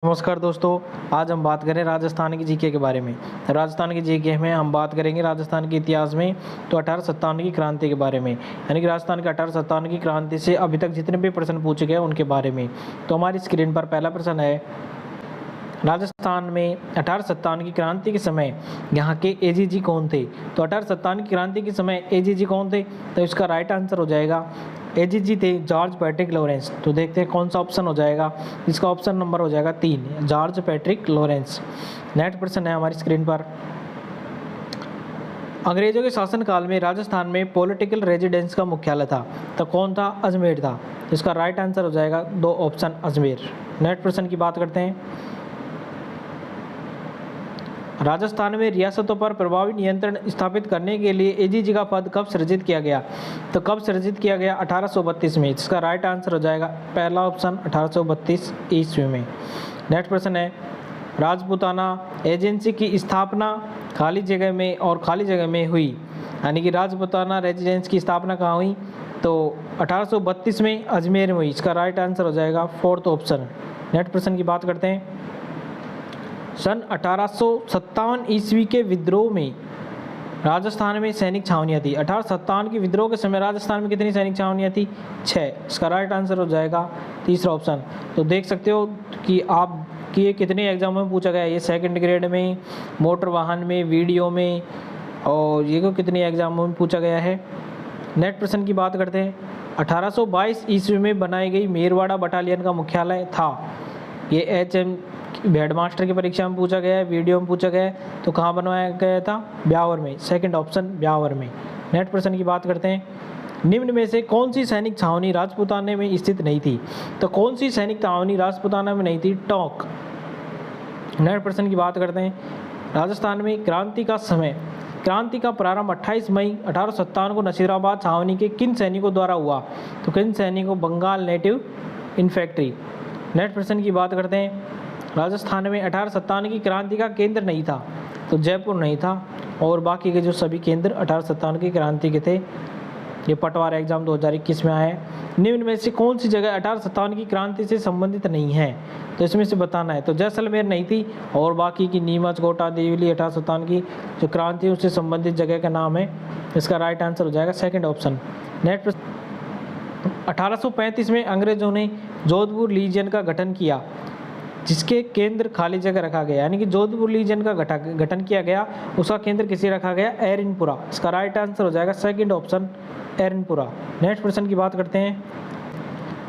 नमस्कार दोस्तों, आज हम बात करें राजस्थान की जीके के बारे में। राजस्थान की जीके में हम बात करेंगे राजस्थान के इतिहास में तो 1857 की क्रांति के बारे में, यानी कि राजस्थान के 1857 की क्रांति से अभी तक जितने भी प्रश्न पूछे गए उनके बारे में। तो हमारी स्क्रीन पर पहला प्रश्न है, राजस्थान में 1857 की क्रांति के समय यहाँ के एजीजी कौन थे? तो 1857 की क्रांति के समय एजीजी कौन थे? तो इसका राइट आंसर हो जाएगा एजीजी थे जॉर्ज पैट्रिक लॉरेंस। तो देखते हैं कौन सा ऑप्शन हो जाएगा। इसका ऑप्शन नंबर हो जाएगा 3, जॉर्ज पैट्रिक लॉरेंस। नेक्स्ट प्रश्न है हमारी स्क्रीन पर, अंग्रेजों के शासनकाल में राजस्थान में पॉलिटिकल रेजिडेंस का मुख्यालय था, तो कौन था? अजमेर था। इसका राइट आंसर हो जाएगा 2 ऑप्शन अजमेर। नेक्स्ट प्रश्न की बात करते हैं, राजस्थान में रियासतों पर प्रभावी नियंत्रण स्थापित करने के लिए एजीजी का पद कब सृजित किया गया? तो कब सृजित किया गया? 1832 में। इसका राइट आंसर हो जाएगा पहला ऑप्शन 1832 ईस्वी में। नेक्स्ट प्रश्न है, राजपूताना एजेंसी की स्थापना खाली जगह में और खाली जगह में हुई, यानी कि राजपूताना रेजिडेंस की स्थापना कहाँ हुई? तो 1832 में अजमेर में हुई। इसका राइट आंसर हो जाएगा 4th ऑप्शन। नेक्स्ट प्रश्न की बात करते हैं, सन 1857 ईस्वी के विद्रोह में राजस्थान में सैनिक छावनियाँ थी। 1857 के विद्रोह के समय राजस्थान में कितनी सैनिक छावनियाँ थी? 6। इसका राइट आंसर हो जाएगा तीसरा ऑप्शन। तो देख सकते हो कि आप कि ये कितने एग्जामों में पूछा गया है। ये सेकंड ग्रेड में, मोटर वाहन में, वीडियो में, और ये को कितने एग्जामों में पूछा गया है। नेक्स्ट प्रश्न की बात करते हैं, 1822 ईस्वी में बनाई गई मेरवाड़ा बटालियन का मुख्यालय था। ये HM हेडमास्टर की परीक्षा में पूछा गया है, वीडियो में पूछा गया है। तो कहाँ बनवाया गया था? ब्यावर में। सेकंड ऑप्शन ब्यावर में। नेक्स्ट प्रश्न की बात करते हैं, निम्न में से कौन सी सैनिक छावनी राजपूताना में स्थित नहीं थी? तो कौन सी सैनिक छावनी राजपूताना में नहीं थी? टोंक। नेक्स्ट प्रश्न की बात करते हैं, राजस्थान में क्रांति का समय, क्रांति का प्रारंभ 28 मई 1857 को नसीराबाद छावनी के किन सैनिकों द्वारा हुआ? तो किन सैनिकों? Bengal native infantry. नेक्स्ट प्रश्न की बात करते हैं, राजस्थान में 1857 की क्रांति का केंद्र नहीं था, तो जयपुर नहीं था, और बाकी के जो सभी केंद्र 1857 की क्रांति के थे। ये पटवार एग्जाम 2021 में आया है। निम्न में से कौन सी जगह 1857 की क्रांति से संबंधित नहीं है? तो इसमें से बताना है। तो जैसलमेर नहीं थी, और बाकी की नीमच, कोटा, देवली 1857 की जो क्रांति है उससे संबंधित जगह का नाम है। इसका राइट आंसर हो जाएगा सेकेंड ऑप्शन। नेक्स्ट, 1835 में अंग्रेजों ने जोधपुर लीजियन का गठन किया, जिसके केंद्र खाली जगह रखा गया, यानी कि जोधपुर लीजियन का गठन किया गया, उसका केंद्र किसे रखा गया? एरनपुरा। इसका राइट आंसर हो जाएगा सेकंड ऑप्शन एरनपुरा। नेक्स्ट प्रश्न की बात करते हैं,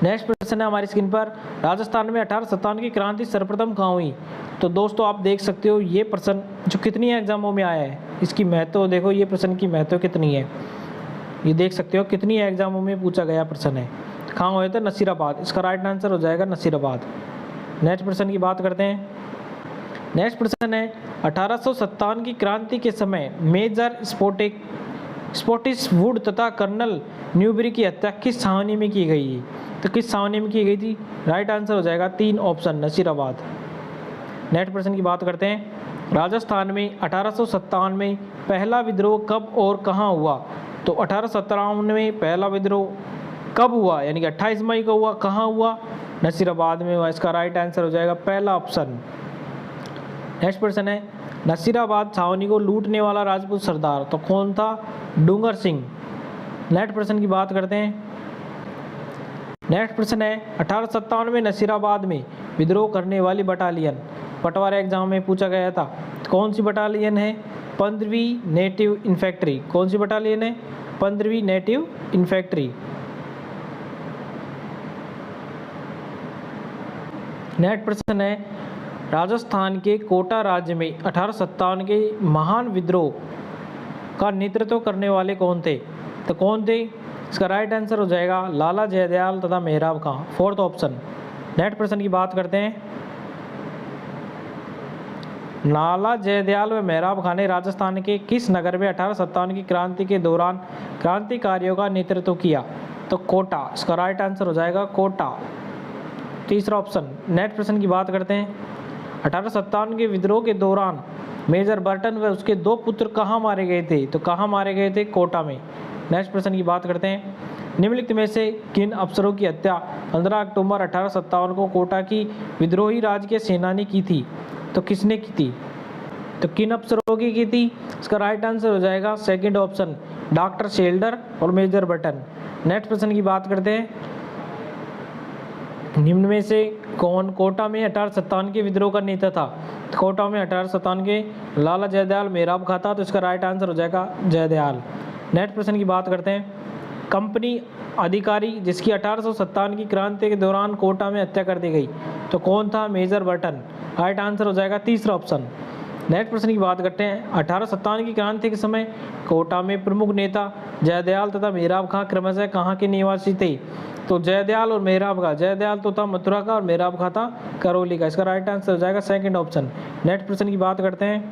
नेक्स्ट प्रश्न है हमारी स्क्रीन पर, राजस्थान में 1857 की क्रांति सर्वप्रथम कहाँ हुई? तो दोस्तों आप देख सकते हो ये प्रश्न जो कितनी एग्जामों में आया है, इसकी महत्व देखो, ये प्रश्न की महत्व कितनी है, ये देख सकते हो कितनी एग्जामों में पूछा गया प्रश्न है। कहाँ हुए थे? नसीराबाद। इसका राइट आंसर हो जाएगा नसीराबाद। नेक्स्ट प्रश्न की बात करते हैं, नेक्स्ट प्रश्न है, 1857 की क्रांति के समय मेजर स्पॉटिस वुड तथा कर्नल न्यूबरी की हत्या किस छावनी में की गई? तो किस छावनी में की गई थी? राइट आंसर हो जाएगा 3 ऑप्शन नसीराबाद। नेक्स्ट प्रश्न की बात करते हैं, राजस्थान में 1857 में पहला विद्रोह कब और कहाँ हुआ? तो 1857 में पहला विद्रोह कब हुआ? यानी कि 28 मई को हुआ। कहाँ हुआ? नसीराबाद में हुआ। इसका राइट आंसर हो जाएगा पहला ऑप्शन। नेक्स्ट प्रश्न है, नसीराबाद छावनी को लूटने वाला राजपूत सरदार तो कौन था? डूंगर सिंह। नेक्स्ट प्रश्न की बात करते हैं, नेक्स्ट प्रश्न है, 1857 में नसीराबाद में विद्रोह करने वाली बटालियन पटवार एग्जाम में पूछा गया था, कौन सी बटालियन है? 15वीं नेटिव इन्फेंट्री। कौन सी बटालियन है? 15वीं नेटिव इन्फेंट्री। नेक्स्ट प्रश्न है, राजस्थान के कोटा राज्य में 1857 के महान विद्रोह का नेतृत्व करने वाले कौन थे? तो कौन थे? इसका राइट आंसर हो जाएगा लाला जयदयाल तथा मेहराब खां। 4th option. नेक्स्ट प्रश्न की बात करते हैं, लाला जयदयाल व मेहराब खां ने राजस्थान के किस नगर में 1857 की क्रांति के दौरान क्रांतिकारियों का नेतृत्व किया? तो कोटा। इसका राइट आंसर हो जाएगा कोटा। तीसरा ऑप्शन। नेक्स्ट प्रश्न की बात करते हैं, 1857 के विद्रोह के दौरान मेजर बर्टन व उसके 2 पुत्र कहाँ मारे गए थे? तो कहाँ मारे गए थे? कोटा में। नेक्स्ट प्रश्न की बात करते हैं, निम्नलिखित में से किन अफसरों की हत्या 15 अक्टूबर 1857 को कोटा की विद्रोही राज के सेनानी की थी? तो किसने की थी? तो किन अफसरों की थी? इसका राइट आंसर हो जाएगा सेकंड ऑप्शन, डॉक्टर शेल्डर और मेजर बटन। नेक्स्ट प्रश्न की बात करते हैं, निम्न में से कौन कोटा में 1857 के विद्रोह का नेता था? तो कोटा में 1857 के लाला जयदयाल मेहराब खा था, तो इसका राइट आंसर हो जाएगा जयदयाल। नेक्स्ट प्रश्न की बात करते हैं, कंपनी अधिकारी जिसकी 1857 की क्रांति के दौरान कोटा में हत्या कर दी गई, तो कौन था? Major button. राइट आंसर हो जाएगा तीसरा ऑप्शन। नेक्स्ट प्रश्न की बात करते हैं, 1857 की क्रांति के समय कोटा में प्रमुख नेता जयदयाल तथा मेहराब खां क्रमशः कहाँ के निवासी थे? तो जयदयाल और मेहराब खां, जयदयाल तो था मथुरा का और मेहराब खां था करौली का। इसका राइट आंसर हो जाएगा सेकंड ऑप्शन। नेक्स्ट प्रश्न की बात करते हैं,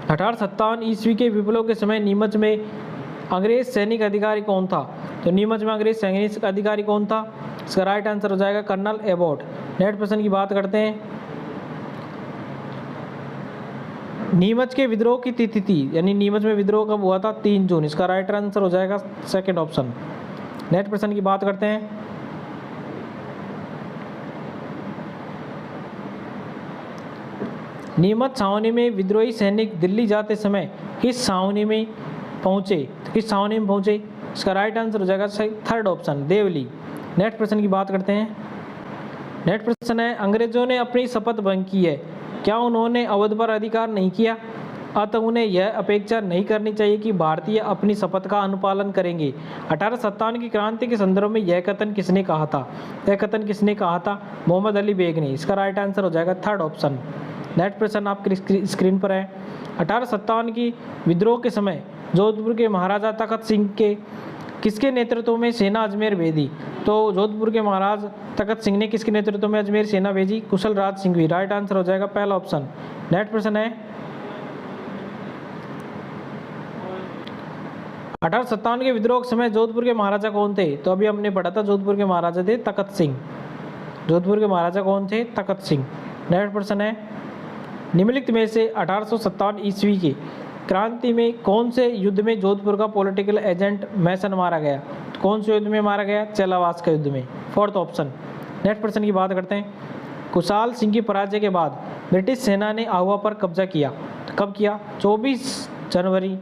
1857 ईस्वी के विप्लव के समय नीमच में अंग्रेज सैनिक अधिकारी कौन था? तो नीमच में अंग्रेज सैनिक अधिकारी कौन था? इसका राइट आंसर हो जाएगा कर्नल एबॉट। नेक्स्ट प्रश्न की बात करते हैं, नीमच के विद्रोह की तिथि थी, यानी नीमच में विद्रोह कब हुआ था? 3 जून। इसका राइट आंसर हो जाएगा सेकंड ऑप्शन। नेक्स्ट प्रश्न की बात करते हैं, नीमच छावनी में विद्रोही सैनिक दिल्ली जाते समय किस छावनी में पहुंचे? तो किस छावनी में पहुंचे? इसका राइट आंसर हो जाएगा थर्ड ऑप्शन, देवली। नेक्स्ट प्रश्न की बात करते हैं, नेक्स्ट प्रश्न है, अंग्रेजों ने अपनी शपथ भंग की है, क्या उन्होंने अवध पर अधिकार नहीं किया? अतः उन्हें यह अपेक्षा नहीं करनी चाहिए कि भारतीय अपनी शपथ का अनुपालन करेंगे। 1857 की क्रांति के संदर्भ में यह कथन किसने कहा था? यह कथन किसने कहा था? मोहम्मद अली बेग ने। इसका राइट आंसर हो जाएगा थर्ड ऑप्शन। नेक्स्ट प्रश्न आपकी स्क्रीन पर है, 1857 की विद्रोह के समय जोधपुर के महाराजा तखत सिंह के किसके नेतृत्व में सेना अजमेर भेजी? तो जोधपुर के महाराज तखत सिंह ने किसके नेतृत्व में अजमेर सेना भेजी? कुशल राज सिंघवी। राइट आंसर हो जाएगा पहला ऑप्शन। नेक्स्ट प्रश्न है, 1857 के विद्रोह के समय जोधपुर के महाराजा कौन थे? तो अभी हमने पढ़ा था जोधपुर के महाराजा थे तखत सिंह। जोधपुर के महाराजा कौन थे? तखत सिंह। नेक्स्ट प्रश्न है, निम्नलिखित में से 1857 ईस्वी की क्रांति में कौन से युद्ध में जोधपुर का पॉलिटिकल एजेंट मैसन मारा गया? तो कौन से युद्ध में मारा गया? चेलावास के युद्ध में। Fourth option. नेक्स्ट प्रश्न की बात करते हैं, कुशाल सिंह की पराजय के बाद ब्रिटिश सेना ने आहुआ पर कब्जा किया, तो कब किया? 24 जनवरी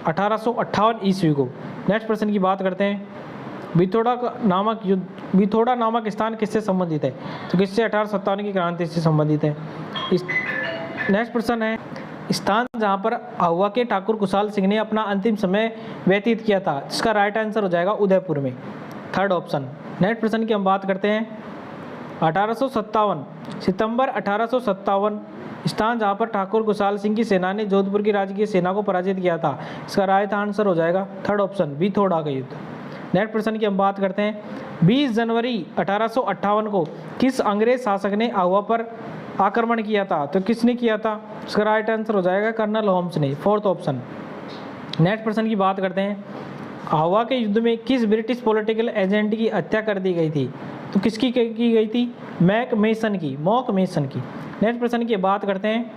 1858 ईस्वी को। नेक्स्ट प्रश्न की बात करते हैं, बिथोड़ा नामक स्थान किससे संबंधित है? तो किससे? 1857 की क्रांति से संबंधित है। नेक्स्ट प्रश्न है, स्थान जहां पर आहुआ के ठाकुर कुशाल सिंह ने अपना अंतिम समय व्यतीत किया था, जिसका राइट आंसर हो जाएगा उदयपुर में। Third option. नेक्स्ट प्रश्न की हम बात करते हैं, 1857 सितंबर 1857 स्थान जहां पर ठाकुर कुशाल सिंह की सेना ने जोधपुर की राजकीय सेना को पराजित किया था, इसका राइट आंसर हो जाएगा थर्ड ऑप्शन, बिथोड़ा का युद्ध। नेक्स्ट प्रश्न की हम बात करते हैं, 20 जनवरी 1858 को किस अंग्रेज शासक ने आहुआ पर आक्रमण किया था? तो किसने किया था? इसका राइट आंसर हो जाएगा कर्नल होम्स ने। Fourth option. नेक्स्ट प्रश्न की बात करते हैं, आहुआ के युद्ध में किस ब्रिटिश पॉलिटिकल एजेंट की हत्या कर दी गई थी? तो किसकी की गई थी? मॉक मेसन की। नेक्स्ट प्रश्न की बात करते हैं,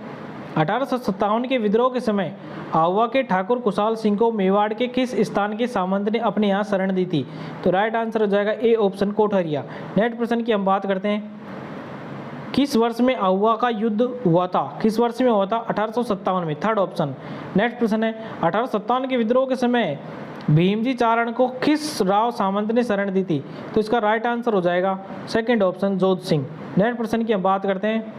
1857 के विद्रोह के समय आहुआ के ठाकुर कुशाल सिंह को मेवाड़ के किस स्थान के सामंत ने अपने यहाँ शरण दी थी? तो राइट आंसर हो जाएगा ए ऑप्शन, कोठरिया। नेक्स्ट प्रश्न की हम बात करते हैं, किस वर्ष में आहुआ का युद्ध हुआ था? किस वर्ष में हुआ था? 1857 में। Third option. नेक्स्ट प्रश्न है, 1857 के विद्रोह के समय भीमजी चारण को किस राव सामंत ने शरण दी थी? तो इसका राइट आंसर हो जाएगा सेकंड ऑप्शन, जोध सिंह। नेक्स्ट प्रश्न की हम बात करते हैं,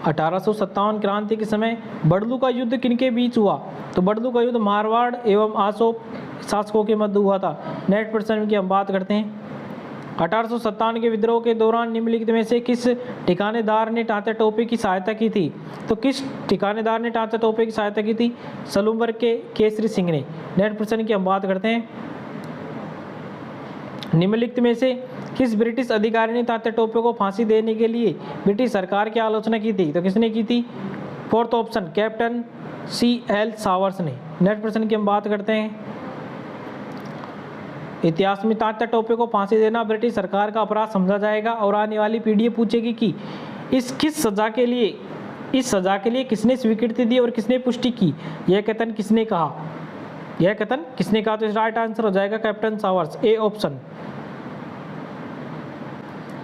1857 क्रांति के समय बड़लू का युद्ध किनके बीच हुआ? तो बड़लू का युद्ध मारवाड़ एवं आसोप शासकों के मध्य हुआ था। नेक्स्ट प्रश्न की हम बात करते हैं, 1857 के विद्रोह के दौरान निम्नलिखित में से किस ठिकानेदार ने तात्या टोपे की सहायता की थी? तो किस ठिकानेदार ने तात्या टोपे की सहायता की थी? सलूम्बर के केसरी सिंह ने। नेक्स्ट प्रश्न की हम बात करते हैं, निम्नलिखित में से किस ब्रिटिश अधिकारी ने तात्या टोपे को फांसी देने के लिए ब्रिटिश सरकार की आलोचना की थी? तो किसने की थी? Fourth option, captain C.L. Showers ने। नेक्स्ट प्रश्न की हम बात करते हैं, इतिहास में तात्या टोपे को फांसी देना ब्रिटिश सरकार का अपराध समझा जाएगा और आने वाली पीढ़ी ये पूछेगी कि इस सजा के लिए किसने स्वीकृति दी और किसने पुष्टि की? यह कथन किसने कहा? यह कथन किसने कहा? तो इस राइट आंसर हो जाएगा captain showers, A option.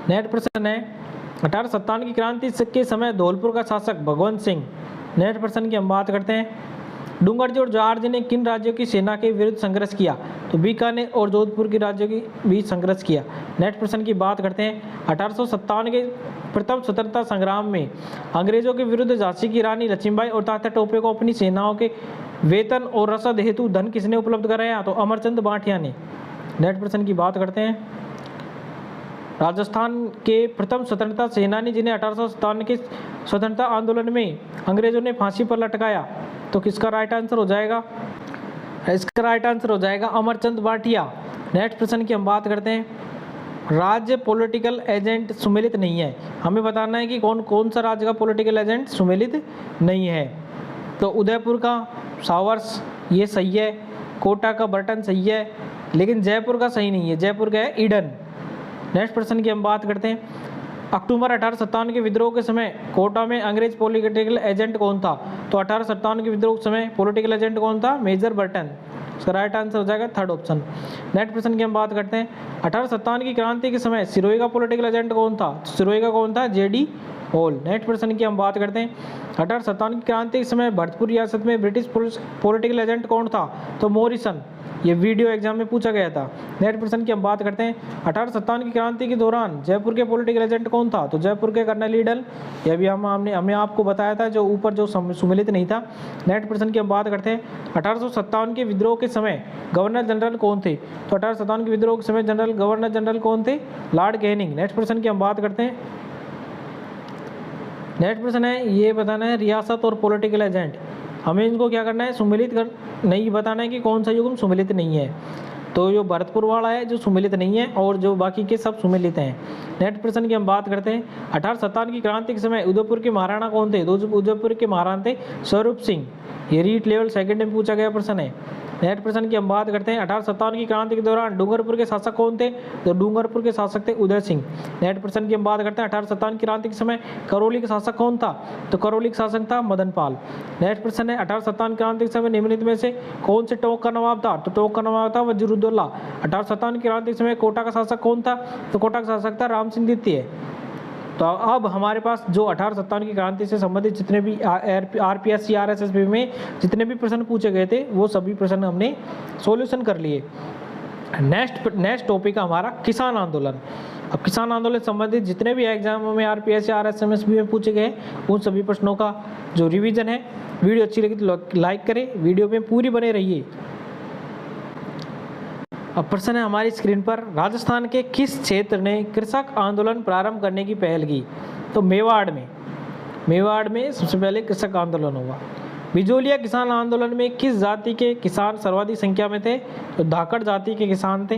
Next प्रश्न है 1857 की क्रांति के समय धौलपुर का शासक भगवंत सिंह। नेक्स्ट प्रश्न की हम बात करते हैं। डूंगरजी और जॉर्ज ने किन राज्यों की सेना के विरुद्ध संघर्ष किया? तो बीकानेर और जोधपुर की राज्यों के बीच संघर्ष किया। नेक्स्ट प्रश्न की बात करते हैं। 1857 के प्रथम स्वतंत्रता संग्राम में अंग्रेजों के विरुद्ध झांसी की रानी लक्ष्मीबाई और तात्या टोपे को अपनी सेनाओं के वेतन और रसद हेतु धन किसने उपलब्ध कराया? तो अमरचंद बांटिया ने। नेक्स्ट प्रश्न की बात करते हैं। राजस्थान के प्रथम स्वतंत्रता सेनानी जिन्हें 1857 के स्वतंत्रता आंदोलन में अंग्रेजों ने फांसी पर लटकाया, तो किसका राइट आंसर हो जाएगा? इसका राइट आंसर हो जाएगा अमरचंद बांटिया। नेक्स्ट प्रश्न की हम बात करते हैं। राज्य पॉलिटिकल एजेंट सुमेलित नहीं है, हमें बताना है कि कौन कौन सा राज्य का पॉलिटिकल एजेंट सुमेलित नहीं है। तो उदयपुर का सावर्स ये सही है, कोटा का बर्टन सही है, लेकिन जयपुर का सही नहीं है, जयपुर का है ईडन। नेक्स्ट प्रश्न की हम बात करते हैं। अक्टूबर 1857 के विद्रोह के समय कोटा में अंग्रेज पॉलिटिकल एजेंट कौन था? तो 1857 के विद्रोह के समय पॉलिटिकल एजेंट कौन था? Major Burton. इसका राइट आंसर हो जाएगा थर्ड ऑप्शन। नेक्स्ट प्रश्न की हम बात करते हैं। 1857 की क्रांति के समय सिरोही का पॉलिटिकल एजेंट कौन था? सिरोही का कौन था? JD hall. नेक्स्ट प्रश्न की हम बात करते हैं। 1857 की क्रांति के समय भरतपुर रियासत में ब्रिटिश पॉलिटिकल एजेंट कौन था? तो मॉरिसन। ये वीडियो एग्जाम में पूछा गया था। नेक्स्ट प्रश्न की हम बात करते हैं। 1857 की क्रांति के दौरान जयपुर के पॉलिटिकल एजेंट कौन था? तो जयपुर के कर्नल ईडन। यह भी हमने आपको बताया था, जो ऊपर जो सुमेलित नहीं था। नेक्स्ट प्रश्न की हम बात करते हैं। 1857 के विद्रोह के समय गवर्नर जनरल कौन थे? तो 1857 के विद्रोह के समय गवर्नर जनरल कौन थे? Lord Canning. नेक्स्ट प्रश्न की हम बात करते हैं। नेक्स्ट प्रश्न है, ये बताना है रियासत और पॉलिटिकल एजेंट, हमें इनको क्या करना है? सुमेलित नहीं बताना है कि कौन सा युग्म सुमेलित नहीं है। तो जो भरतपुर वाला है जो सुमेलित नहीं है, और जो बाकी के सब सुमेलित हैं। नेक्स्ट प्रश्न की हम बात करते हैं। 1857 की क्रांति के समय उदयपुर के महाराणा कौन थे? उदयपुर के महाराणा थे स्वरूप सिंह। ये रीट लेवल सेकंड में पूछा गया प्रश्न है। नेक्स्ट प्रश्न की हम बात करते हैं। 1857 की क्रांति के दौरान डूंगरपुर के शासक कौन थे? तो डूंगरपुर के शासक थे उदय सिंह। नेक्स्ट प्रश्न की हम बात करते हैं। 1857 की क्रांति के समय करौली का शासक कौन था? तो करौली का शासक था मदन पाल। नेक्स्ट प्रश्न है 1857 क्रांति के समय निम्नलिखित में से कौन से टोंक का नवाब था? तो टोंक का नवाब था वजीरुद्दौला। 1857 की क्रांति के समय कोटा का शासक कौन था? तो कोटा का शासक था राम सिंह द्वितीय। तो अब हमारे पास जो 1857 की क्रांति से संबंधित जितने भी आरपीएससी आरएसएसबी में जितने भी प्रश्न पूछे गए थे, वो सभी प्रश्न हमने सॉल्यूशन कर लिए। नेक्स्ट टॉपिक हमारा किसान आंदोलन। अब किसान आंदोलन से संबंधित जितने भी एग्जामों में आरपीएससी आरएसएसबी में पूछे गए, उन सभी प्रश्नों का जो रिवीजन है, वीडियो अच्छी लगी तो लाइक करें, वीडियो में पूरी बने रहिए। अब प्रश्न है हमारी स्क्रीन पर, राजस्थान के किस क्षेत्र ने कृषक आंदोलन प्रारंभ करने की पहल की? तो मेवाड़ में सबसे पहले कृषक आंदोलन हुआ। बिजोलिया किसान आंदोलन में किस जाति के किसान सर्वाधिक संख्या में थे? तो धाकड़ जाति के किसान थे।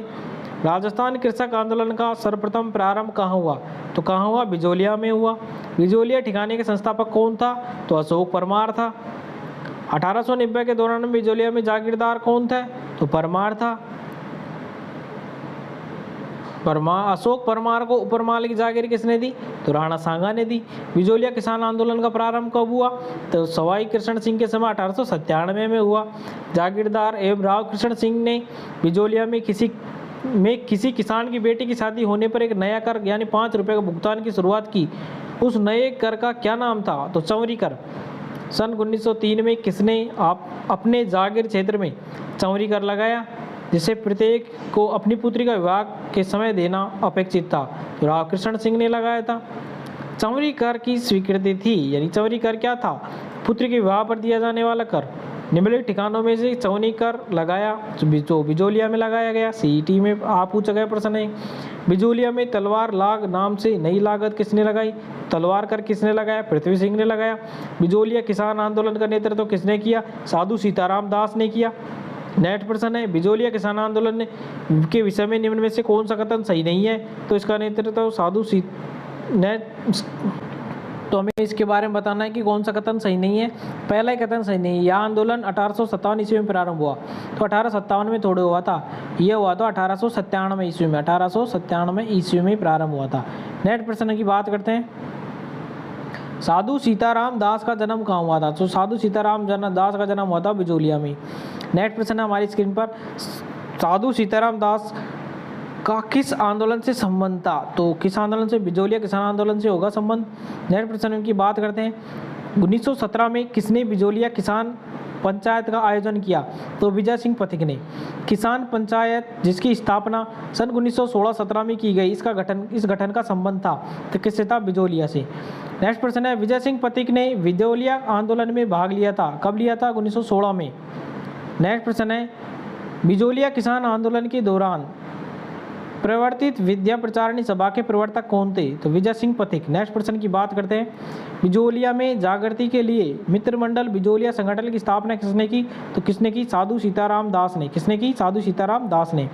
राजस्थान कृषक आंदोलन का सर्वप्रथम प्रारंभ कहाँ हुआ? तो कहाँ हुआ? बिजोलिया में हुआ। बिजोलिया ठिकाने के संस्थापक कौन था? तो अशोक परमार था। 1890 के दौरान बिजोलिया में जागीरदार कौन था? तो परमार था। अशोक परमार को उपरमाल की जागीर किसने दी? तो राणा सांगा ने दी। बिजोलिया किसान आंदोलन का प्रारंभ कब हुआ? तो सवाई कृष्ण सिंह के समय 1897 में हुआ। जागीरदार एवं राव कृष्ण सिंह ने बिजोलिया में किसी किसान की बेटी की शादी होने पर एक नया कर यानी 5 रुपये का भुगतान की शुरुआत की। उस नए कर का क्या नाम था? तो चंवरी कर। सन 1903 में किसने अपने जागीर क्षेत्र में चंवरी कर लगाया, जिसे प्रत्येक को अपनी पुत्री का विवाह के समय देना अपेक्षित था? तो राव कृष्ण सिंह ने लगाया था। चंवरी कर की स्वीकृति थी, यानी चंवरी कर क्या था? पुत्री के विवाह पर दिया जाने वाला कर। निम्नलिखित ठिकानों में से चौनी कर लगाया जो बिजोलिया में लगाया गया। सीईटी में पूछा गया प्रश्न है। बिजोलिया में तलवार लाग नाम से नई लागत किसने लगाई? तलवार कर किसने लगाया? पृथ्वी सिंह ने लगाया। बिजोलिया किसान आंदोलन का नेतृत्व किसने किया? साधु सीताराम दास ने किया। नेक्स्ट प्रश्न है, बिजोलिया किसान आंदोलन के विषय में निम्न में से कौन सा कथन सही नहीं है? तो इसका नेतृत्व तो हमें इसके बारे में बताना है कि कौन सा कथन सही नहीं है। पहला ही कथन सही नहीं है। यह आंदोलन 1857 ईस्वी में प्रारंभ हुआ। तो 1857 में थोड़े हुआ था, यह हुआ था 1897 ईस्वी में। 1897 ईस्वी में प्रारंभ हुआ था। नेक्स्ट प्रश्न की बात करते हैं। साधु सीताराम दास का जन्म कहाँ हुआ था? तो साधु सीताराम दास का जन्म हुआ था बिजोलिया में। नेक्स्ट प्रश्न है हमारी स्क्रीन पर, साधु सीताराम दास का किस आंदोलन से संबंध था? तो किस आंदोलन से? बिजोलिया किसान आंदोलन से होगा संबंध। नेक्स्ट प्रश्न की बात करते हैं, 1917 में किसने बिजोलिया किसान पंचायत का आयोजन किया? तो विजय सिंह पथिक ने। किसान पंचायत जिसकी स्थापना सन 1916-17 में की गई, इस गठन का संबंध था तो किससे था? बिजोलिया से। नेक्स्ट प्रश्न है, विजय सिंह पथिक ने बिजोलिया आंदोलन में भाग लिया था, कब लिया था? 1916 में। नेक्स्ट प्रश्न है, बिजोलिया किसान आंदोलन के दौरान प्रवर्तित विद्या प्रचारिणी सभा के प्रवर्तक कौन थे? तो विजय सिंह पथिक। नेक्स्ट प्रश्न की बात करते हैं, बिजोलिया में जागृति के लिए मित्र मंडल बिजोलिया संगठन की स्थापना किसने की? तो किसने की? साधु सीताराम दास ने। किसने की? साधु सीताराम दास ने।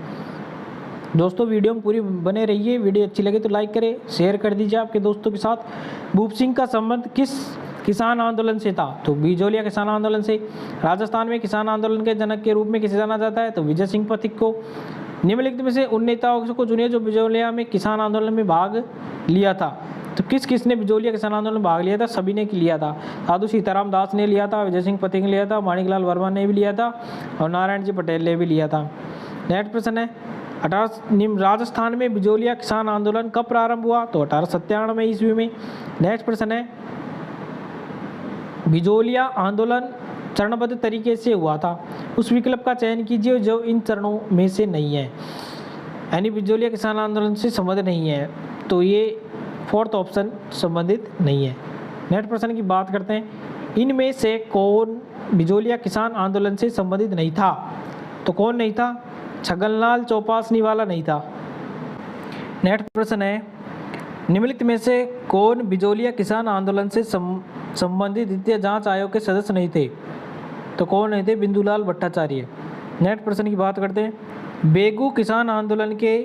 दोस्तों वीडियो में पूरी बने रहिए, वीडियो अच्छी लगे तो लाइक करें, शेयर कर दीजिए आपके दोस्तों के साथ। भूप सिंह का संबंध किस किसान आंदोलन से था? तो बिजोलिया किसान आंदोलन से। राजस्थान में किसान आंदोलन के जनक के रूप में किसे जाना जाता है? तो विजय सिंह पथिक को। निम्नलिखित में से उन नेताओं को चुनिए जो बिजोलिया में किसान आंदोलन में भाग लिया था। तो किसने बिजोलिया किसान आंदोलन में भाग लिया था? सभी ने लिया था। साधु सीताराम दास ने लिया था, विजय सिंह पथिक ने लिया था, माणिकलाल वर्मा ने भी लिया था और नारायण जी पटेल ने भी लिया था। नेक्स्ट प्रश्न है, राजस्थान में बिजोलिया किसान आंदोलन कब प्रारंभ हुआ? तो 1897 ईस्वी में। नेक्स्ट प्रश्न है, बिजोलिया आंदोलन चरणबद्ध तरीके से हुआ था, उस विकल्प का चयन कीजिए जो इन चरणों में से नहीं है, यानी बिजोलिया किसान आंदोलन से संबंधित नहीं है, तो ये फोर्थ ऑप्शन संबंधित नहीं है। नेक्स्ट प्रश्न की बात करते हैं, इनमें से कौन बिजोलिया किसान आंदोलन से संबंधित नहीं था? तो कौन नहीं था? छगनलाल चौपासनी वाला नहीं था। नेक्स्ट प्रश्न है, निम्नलिखित में से कौन बिजोलिया किसान आंदोलन से संबंधित द्वितीय जांच आयोग के सदस्य नहीं थे? तो कौन नहीं थे? बिंदुलाल भट्टाचार्य। नेक्स्ट प्रश्न की बात करते हैं, बेगू किसान आंदोलन के,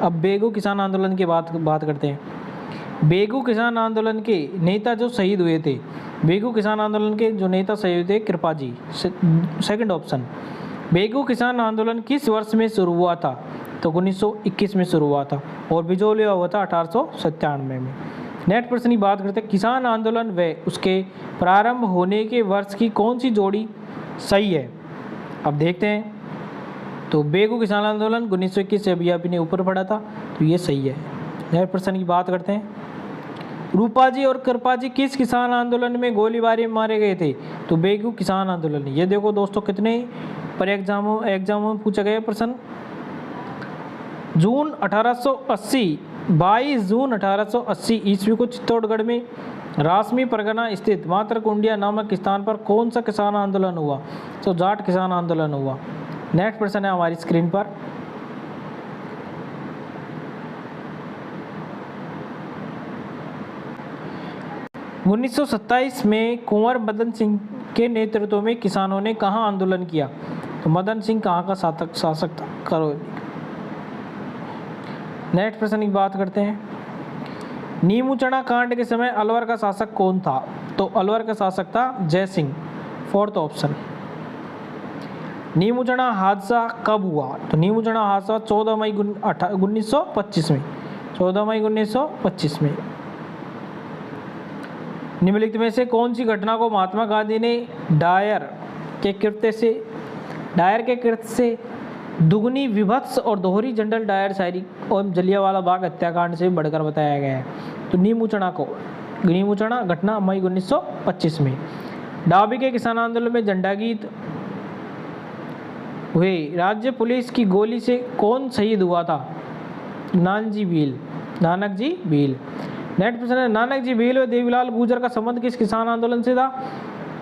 अब बेगू किसान आंदोलन की बात करते हैं। बेगू किसान आंदोलन के नेता जो शहीद हुए थे, बेगू किसान आंदोलन के जो नेता शहीद हुए, कृपाजी। Second option. बेगू किसान आंदोलन किस वर्ष में शुरू हुआ था? तो 1921 में शुरू हुआ था और बिजोलिया हुआ था 1897 में। नेक्स्ट प्रश्न की बात करते हैं, किसान आंदोलन व उसके प्रारंभ होने के वर्ष की कौन सी जोड़ी सही है? अब देखते हैं, तो बेगू किसान आंदोलन 1921 से अभी आपने ऊपर पढ़ा था, तो ये सही है। नेक्स्ट प्रश्न की बात करते हैं, रूपाजी और कृपाजी किस किसान आंदोलन में गोलीबारी में मारे गए थे? तो बेगू किसान आंदोलन। ये देखो दोस्तों, कितने पर एग्जामों में पूछा गया प्रश्न। जून 1880, 22 जून 1880 ईस्वी को चित्तौड़गढ़ में रासमी परगना स्थित मातरकुंडिया नामक स्थान पर कौन सा किसान आंदोलन हुआ? तो जाट किसान आंदोलन हुआ। नेक्स्ट प्रश्न है हमारी स्क्रीन पर, उन्नीस 1927 में कुंवर मदन सिंह के नेतृत्व में किसानों ने कहाँ आंदोलन किया? तो मदन सिंह कहाँ का शासक था? करो। नेक्स्ट प्रश्न की बात करते हैं, नीमूचना कांड के समय अलवर का शासक कौन था? तो अलवर का शासक था जय सिंह। Fourth option. नीमूचना हादसा कब हुआ? तो नीमूचना हादसा 14 मई 1925 में। 14 मई 1925 में। निम्नलिखित में से कौन सी घटना को महात्मा गांधी ने डायर के कृत्य से दुगनी विभत्स और दोहरी जनरल डायर शायरी और जलियांवाला बाग हत्याकांड से बढ़कर बताया गया है? तो नीमूचना घटना मई 1925 में। डाबी के किसान आंदोलन में झंडा गीत हुए राज्य पुलिस की गोली से कौन शहीद हुआ था? नानक जी भील। नेक्स्ट प्रश्न है, नानक जी भील और देवीलाल गुर्जर का संबंध किस किसान आंदोलन से था?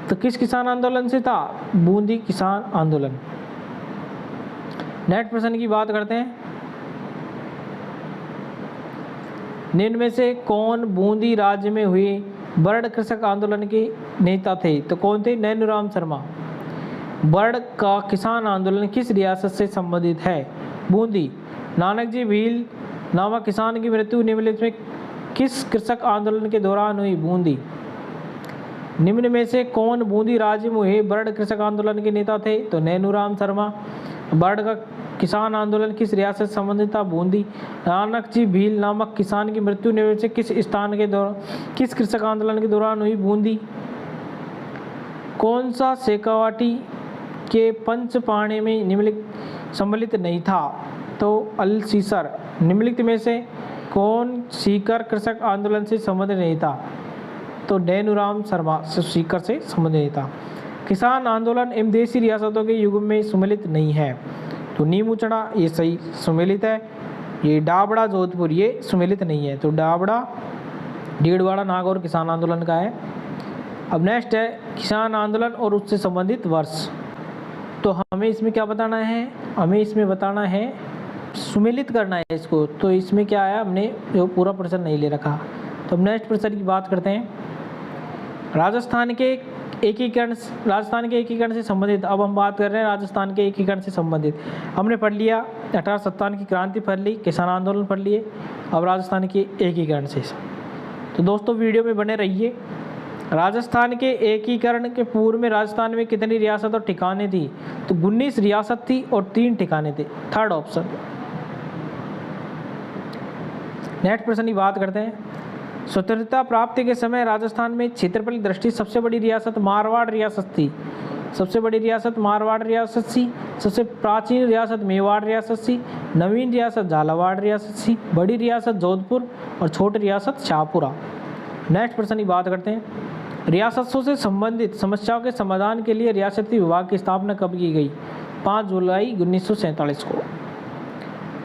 तो किस किसान आंदोलन से था? बूंदी किसान आंदोलन। नेक्स्ट प्रश्न की बात करते हैं, निम्न में से कौन बूंदी राज्य में हुए बर्ड कृषक आंदोलन के नेता थे? तो कौन थे? नैनूराम शर्मा। बर्ड का किसान आंदोलन किस रियासत से संबंधित है? बूंदी। नानक जी भील नामक किसान की मृत्यु निम्नलिखित में किस कृषक आंदोलन के दौरान हुई? बूंदी। निम्न में से कौन बूंदी राज्य में हुए बर्ड कृषक आंदोलन के नेता थे? तो नैनूराम शर्मा। बर्ड का किसान आंदोलन किस रियासत से संबंधित था? बूंदी। नानक जी भील नामक किसान की मृत्यु निवेश से किस स्थान के दौरान, किस कृषक आंदोलन के दौरान हुई? बूंदी। कौन सा शेखावाटी के पंचपाणे में निम्नलिखित सम्मिलित नहीं था? तो अल्सीसर। निम्नलिखित में से कौन सीकर कृषक आंदोलन से संबंधित नहीं था? तो डेनुराम शर्मा सीकर से संबंधित नहीं था। किसान आंदोलन एवं देशी रियासतों के युग में सम्मिलित नहीं है? तो नीमूचड़ा ये सही सम्मिलित है। ये डाबड़ा जोधपुर ये सम्मिलित नहीं है। तो डाबड़ा डीडवाड़ा नागौर किसान आंदोलन का है। अब नेक्स्ट है किसान आंदोलन और उससे संबंधित वर्ष। तो हमें इसमें क्या बताना है? हमें इसमें बताना है, सुमेलित करना है इसको। तो इसमें क्या है, हमने जो पूरा प्रश्न नहीं ले रखा। तो अब नेक्स्ट प्रश्न की बात करते हैं। राजस्थान के एकीकरण से संबंधित, अब हम बात कर रहे हैं राजस्थान के एकीकरण से संबंधित। हमने पढ़ लिया 1857 की क्रांति पढ़ ली, किसान आंदोलन पढ़ लिए, अब राजस्थान के एकीकरण से। तो दोस्तों वीडियो में बने रहिए। राजस्थान के एकीकरण के पूर्व में राजस्थान में कितनी रियासत और ठिकाने थी? तो 19 रियासत थी और 3 ठिकाने थे। Third option. नेक्स्ट प्रश्न की बात करते हैं। स्वतंत्रता प्राप्ति के समय राजस्थान में क्षेत्रफल की दृष्टि सबसे बड़ी रियासत मारवाड़ रियासत थी। सबसे बड़ी रियासत मारवाड़ रियासत थी। सबसे प्राचीन रियासत मेवाड़ रियासत थी। नवीन रियासत झालावाड़ रियासत थी। बड़ी रियासत जोधपुर और छोटी रियासत शाहपुरा। नेक्स्ट प्रश्न की बात करते हैं। रियासतों से संबंधित समस्याओं के समाधान के लिए रियासती विभाग की स्थापना कब की गई? 5 जुलाई 1947 को।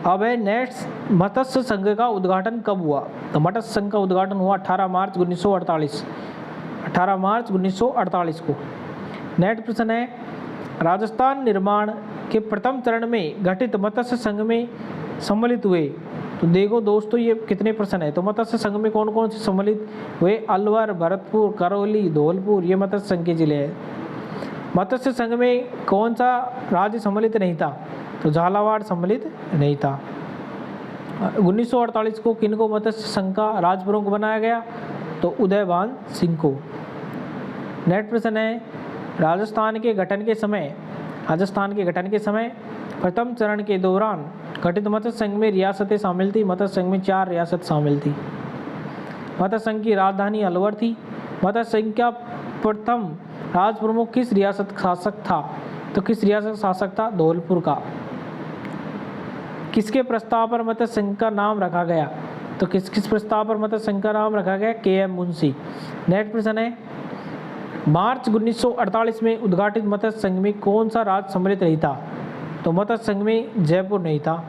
अब है नेक्स्ट, मत्स्य संघ का उद्घाटन कब हुआ? तो मत्स्य संघ का उद्घाटन हुआ 18 मार्च 1948। 18 मार्च 1948 को। नेक्स्ट प्रश्न है, राजस्थान निर्माण के प्रथम चरण में गठित मत्स्य संघ में सम्मिलित हुए। तो देखो दोस्तों ये कितने प्रश्न है। तो मत्स्य संघ में कौन कौन से सम्मिलित हुए? अलवर, भरतपुर, करौली, धौलपुर, ये मत्स्य संघ के जिले हैं। मत्स्य संघ में कौन सा राज्य सम्मिलित नहीं था? तो झालावाड़ सम्मिलित नहीं था। 1948 को किनको मत्स्य संघ का राज प्रमुख बनाया गया? तो उदयभान सिंह को। नेक्स्ट प्रश्न है, राजस्थान के गठन के समय प्रथम चरण के दौरान गठित मत्स्य संघ में रियासतें शामिल थी। मत्स्य संघ में 4 रियासत शामिल थी। मत्स्य संघ की राजधानी अलवर थी। मत्स्य संघ का प्रथम राज प्रमुख किस रियासत का शासक था? तो किस रियासत का शासक था? धौलपुर का। किसके प्रस्ताव पर मत्स्य संघ का नाम रखा गया? तो किस प्रस्ताव पर मत्स्य संघ का नाम रखा गया? KM मुंशी। नेक्स्ट प्रश्न है, मार्च 1948 में उद्घाटित मत्स्य संघ में कौन सा राज्य सम्मिलित नहीं था? तो मत्स्य संघ में जयपुर नहीं था।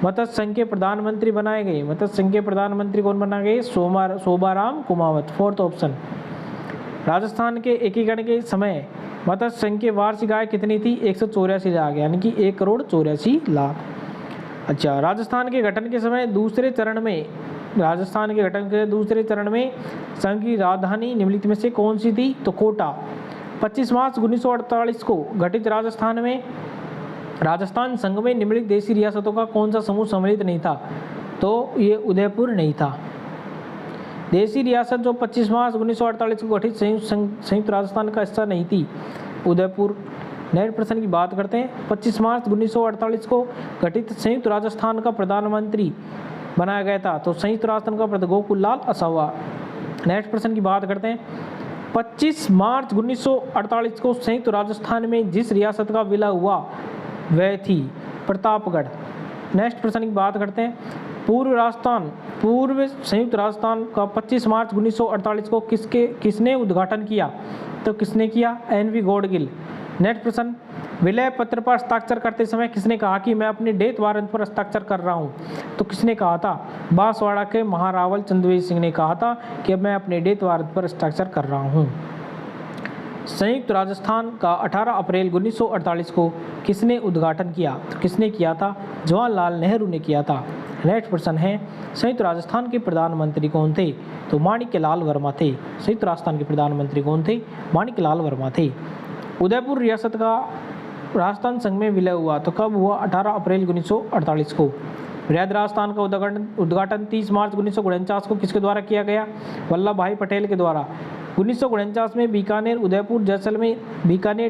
मत्स्य संघ के प्रधानमंत्री बनाए गए। मत्स्य संघ के प्रधानमंत्री कौन बनाए गए? शोभाराम कुमावत। Fourth option. राजस्थान के एकीकरण के समय मत्स्य संघ की वार्षिक आय कितनी थी? 184 लाख, यानी कि 1,84,00,000। अच्छा, राजस्थान के गठन के समय दूसरे चरण में संघ की राजधानी निम्नलिखित में से कौन सी थी? तो कोटा। 25 मार्च 1948 को गठित राजस्थान संघ में निम्नलिखित देशी रियासतों का कौन सा समूह सम्मिलित नहीं था? तो ये उदयपुर नहीं था। देशी रियासत जो 25 मार्च 1948 को गठित संयुक्त राजस्थान का हिस्सा नहीं थी, उदयपुर। नेक्स्ट प्रश्न की बात करते हैं। 25 मार्च 1948 को गठित संयुक्त राजस्थान का प्रधानमंत्री बनाया गया था। तो संयुक्त राजस्थान का गोकुललाल असावा। नेक्स्ट प्रश्न की बात करते हैं। 25 मार्च 1948 को संयुक्त राजस्थान में जिस रियासत का विलय हुआ वह थी प्रतापगढ़। नेक्स्ट प्रश्न की बात करते हैं। पूर्व संयुक्त राजस्थान का 25 मार्च 1948 को किसने उद्घाटन किया? तो किसने किया? NV गौड़गिल। नेक्स्ट प्रश्न, विलय पत्र पर हस्ताक्षर करते समय किसने कहा कि मैं अपने डेथ वारंट पर हस्ताक्षर कर रहा हूं? तो किसने कहा था? बांसवाड़ा के महारावल चंद्रवीर सिंह ने कहा था कि मैं अपने डेथ वारंट पर हस्ताक्षर कर रहा हूं। संयुक्त राजस्थान का 18 अप्रैल 1948 को किसने उद्घाटन किया? तो किसने किया था? जवाहरलाल नेहरू ने किया था। नेक्स्ट प्रश्न है, संयुक्त राजस्थान के प्रधानमंत्री कौन थे? तो माणिक्यलाल वर्मा थे। संयुक्त राजस्थान के प्रधानमंत्री कौन थे? माणिक्यलाल वर्मा थे। उदयपुर रियासत का राजस्थान संघ में विलय हुआ तो कब हुआ? 18 अप्रैल 1948 को। वृहद राजस्थान का उद्घाटन 30 मार्च 1949 को किसके द्वारा किया गया? वल्लभ भाई पटेल के द्वारा। 1949 में बीकानेर,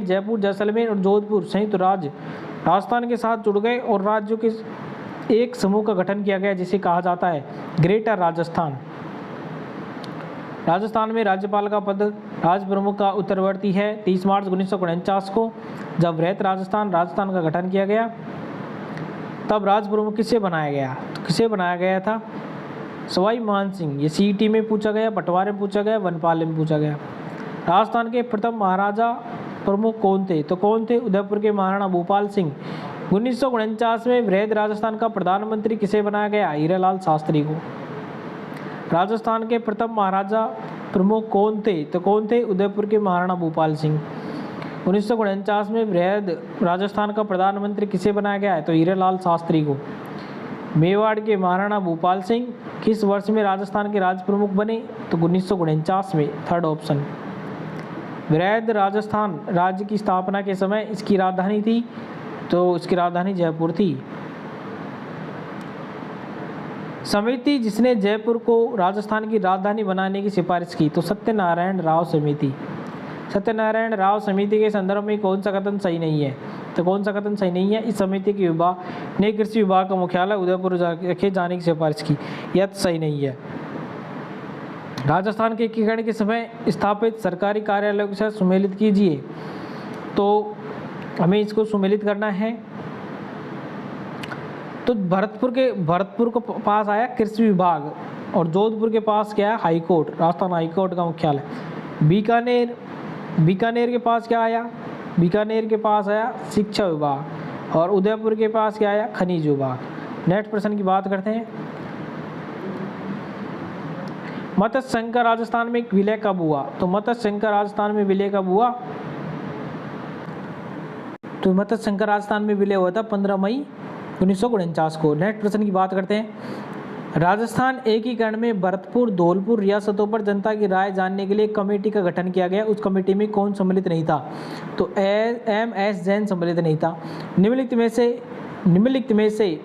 जयपुर, जैसलमेर और जोधपुर संयुक्त राज्य राजस्थान के साथ जुड़ गए और राज्यों के एक समूह का गठन किया गया जिसे कहा जाता है ग्रेटर राजस्थान। राजस्थान में राज्यपाल का पद राज्य प्रमुख का उत्तरवर्ती है। 30 मार्च 1949 को जब वृहत राजस्थान का गठन किया गया तब राज्य प्रमुख किसे बनाया गया, तो किसे बनाया गया था, सवाई मान सिंह। ये सीईटी में पूछा गया, पटवार में पूछा गया, वनपाल में पूछा गया। राजस्थान के प्रथम महाराजा प्रमुख कौन थे, तो कौन थे, उदयपुर के महाराणा भूपाल सिंह। 1949 में वृहद राजस्थान का प्रधानमंत्री किसे बनाया गया, हीरालाल शास्त्री को। राजस्थान के प्रथम महाराजा प्रमुख कौन थे, तो कौन थे, उदयपुर के महाराणा भूपाल सिंह। 1949 में वृहद राजस्थान का प्रधानमंत्री किसे बनाया गया है, तो हीरालाल शास्त्री को। मेवाड़ के महाराणा भूपाल सिंह किस वर्ष में राजस्थान के राज्य प्रमुख बने, तो 1949 में, थर्ड ऑप्शन। वृहद राजस्थान राज्य की स्थापना के समय इसकी राजधानी थी, तो इसकी राजधानी जयपुर थी। समिति जिसने जयपुर को राजस्थान की राजधानी बनाने की सिफारिश की, तो सत्यनारायण राव समिति। सत्यनारायण राव समिति के संदर्भ में कौन सा कथन सही नहीं है, तो कौन सा कथन सही नहीं है, इस समिति के विभाग ने कृषि विभाग का मुख्यालय उदयपुर रखे जाने की सिफारिश की, यह सही नहीं है। राजस्थान के एकीकरण के समय स्थापित सरकारी कार्यालयों के साथ सुमेलित कीजिए, तो हमें इसको सुमेलित करना है। तो भरतपुर के पास आया कृषि विभाग और जोधपुर के पास क्या है, high court, Rajasthan high court का मुख्यालय। बीकानेर के पास क्या आया, बीकानेर के पास आया शिक्षा विभाग और उदयपुर के पास क्या आया, खनिज विभाग। नेक्स्ट प्रश्न की बात करते हैं। मत्स्य संघ का राजस्थान में विलय कब हुआ, तो मत्स्य संघ का राजस्थान में विलय कब हुआ, तो मत्स्य संघ का राजस्थान में विलय हुआ था 15 मई 1949 को। नेक्स्ट प्रश्न की बात करते हैं। राजस्थान एकीकरण में भरतपुर, धौलपुर रियासतों पर जनता की राय जानने के लिए कमेटी का गठन किया गया। उस कमेटी में कौन सम्मिलित नहीं था, तो MS जैन सम्मिलित नहीं था। निम्नलिखित में से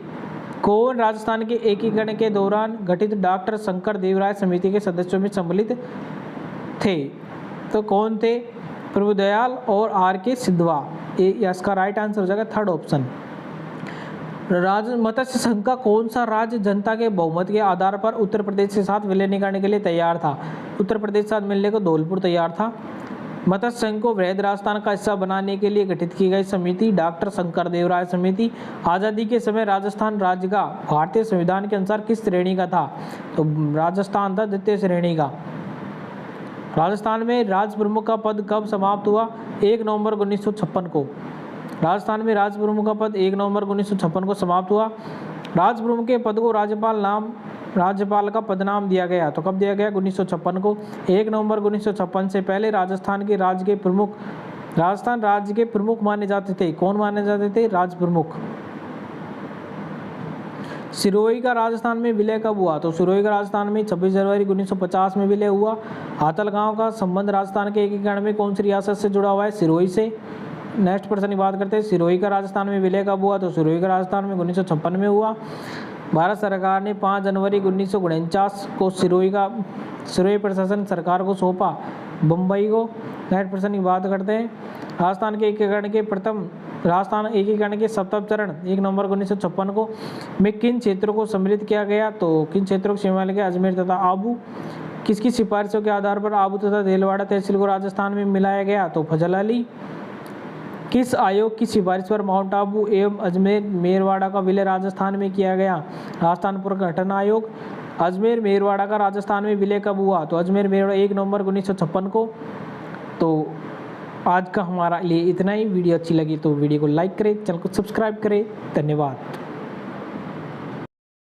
कौन राजस्थान के एकीकरण के दौरान गठित डॉक्टर शंकर देवराय समिति के सदस्यों में सम्मिलित थे, तो कौन थे, प्रभुदयाल और RK सिद्धवा। इसका राइट आंसर हो जाएगा थर्ड ऑप्शन। मत्स्य संघ का कौन सा राज्य जनता के बहुमत के आधार पर उत्तर प्रदेश के साथ विलय करने के लिए तैयार था, उत्तर प्रदेश के साथ मिलने को धौलपुर तैयार था। मत्स्य संघ को वृहद राजस्थान का हिस्सा बनाने के लिए गठित की गई समिति डॉक्टर शंकर देवराय समिति। आज़ादी के समय राजस्थान राज्य का भारतीय संविधान के अनुसार किस श्रेणी का था, तो राजस्थान था द्वितीय श्रेणी का। राजस्थान में राज्य प्रमुख का पद कब समाप्त हुआ, 1 नवंबर 1956 को। राजस्थान में राज्य प्रमुख का पद 1 नवंबर 1956 को समाप्त हुआ। राज्य प्रमुख के पद को राज्यपाल का पदनाम दिया गया, तो कब दिया गया, 1956 को। 1 नवंबर 1956 से पहले राजस्थान राज्य के प्रमुख माने जाते थे। कौन माने जाते थे, राज्य प्रमुख। सिरोही का राजस्थान में विलय कब हुआ, तो सिरोही का राजस्थान में 26 जनवरी 1950 में विलय हुआ। हाथल गांव का संबंध राजस्थान के एकीकरण में कौन सी रियासत से जुड़ा हुआ है, सिरोही से। नेक्स्ट प्रश्न की बात करते हैं। सिरोही का राजस्थान में विलय कब हुआ, तो सिरोही का राजस्थान में 1956 में हुआ। भारत सरकार ने 5 जनवरी 1949 को सिरोही प्रशासन सरकार को सौंपा, बम्बई को। नेक्स्ट प्रश्न की बात करते हैं। राजस्थान एकीकरण के सप्तम चरण 1 नवंबर 1956 को में किन क्षेत्रों को सम्मिलित किया गया, तो किन क्षेत्रों को शामिल किया, अजमेर तथा आबू। किसकी सिफारिशों के आधार पर आबू तथा देलवाड़ा तहसील को राजस्थान में मिलाया गया, तो फजल अली। किस आयोग की सिफारिश पर माउंट आबू एवं अजमेर मेरवाड़ा का विलय राजस्थान में किया गया, राजस्थान पुनर्गठन आयोग। अजमेर मेरवाड़ा का राजस्थान में विलय कब हुआ, तो अजमेर मेरवाड़ा 1 नवंबर 1956 को। तो आज का हमारा लिए इतना ही। वीडियो अच्छी लगी तो वीडियो को लाइक करें, चैनल को सब्सक्राइब करें। धन्यवाद।